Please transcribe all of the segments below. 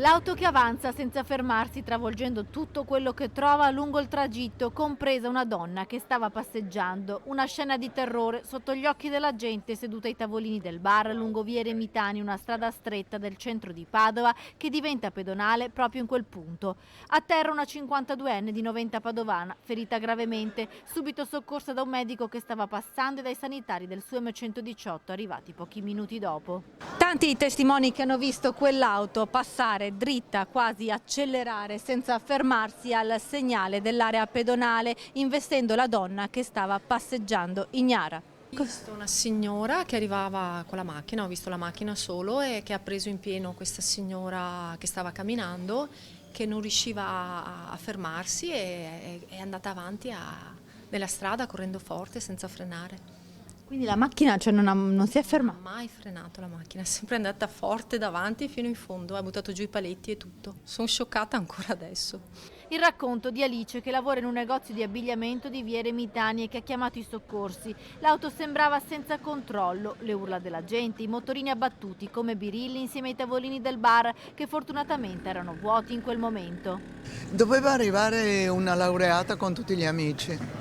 L'auto che avanza senza fermarsi, travolgendo tutto quello che trova lungo il tragitto, compresa una donna che stava passeggiando. Una scena di terrore sotto gli occhi della gente seduta ai tavolini del bar lungo via Eremitani, una strada stretta del centro di Padova che diventa pedonale proprio in quel punto. A terra una 52enne di 90 padovana, ferita gravemente, subito soccorsa da un medico che stava passando e dai sanitari del SUEM 118 arrivati pochi minuti dopo. Tanti i testimoni che hanno visto quell'auto passare dritta, quasi accelerare, senza fermarsi al segnale dell'area pedonale, investendo la donna che stava passeggiando ignara. Ho visto una signora che arrivava con la macchina, ho visto la macchina solo e che ha preso in pieno questa signora che stava camminando, che non riusciva a fermarsi e è andata avanti nella strada correndo forte senza frenare. Quindi la macchina non si è fermata? Non ha mai frenato la macchina, è sempre andata forte davanti fino in fondo, ha buttato giù i paletti e tutto. Sono scioccata ancora adesso. Il racconto di Alice che lavora in un negozio di abbigliamento di via Eremitani e che ha chiamato i soccorsi. L'auto sembrava senza controllo, le urla della gente, i motorini abbattuti come birilli insieme ai tavolini del bar che fortunatamente erano vuoti in quel momento. Doveva arrivare una laureata con tutti gli amici.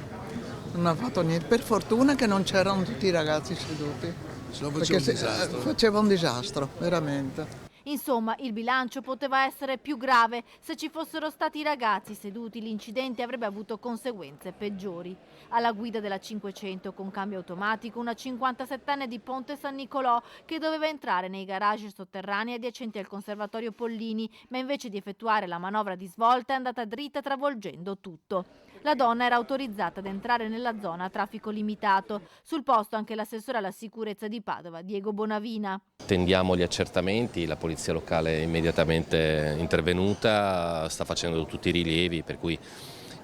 Non ha fatto niente. Per fortuna che non c'erano tutti i ragazzi seduti. Se no faceva un disastro. Faceva un disastro, veramente. Insomma, il bilancio poteva essere più grave. Se ci fossero stati i ragazzi seduti, l'incidente avrebbe avuto conseguenze peggiori. Alla guida della 500 con cambio automatico, una 57enne di Ponte San Nicolò che doveva entrare nei garage sotterranei adiacenti al Conservatorio Pollini, ma invece di effettuare la manovra di svolta è andata dritta travolgendo tutto. La donna era autorizzata ad entrare nella zona a traffico limitato. Sul posto anche l'assessore alla sicurezza di Padova, Diego Bonavina. Attendiamo gli accertamenti, la polizia locale è immediatamente intervenuta, sta facendo tutti i rilievi, per cui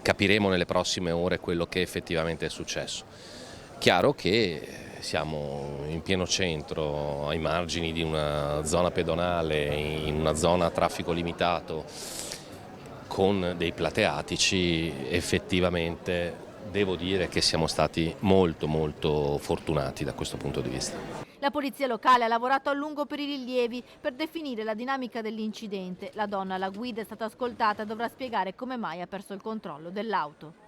capiremo nelle prossime ore quello che effettivamente è successo. Chiaro che siamo in pieno centro, ai margini di una zona pedonale, in una zona a traffico limitato, con dei plateatici. Effettivamente devo dire che siamo stati molto fortunati da questo punto di vista. La polizia locale ha lavorato a lungo per i rilievi per definire la dinamica dell'incidente. La donna alla guida è stata ascoltata e dovrà spiegare come mai ha perso il controllo dell'auto.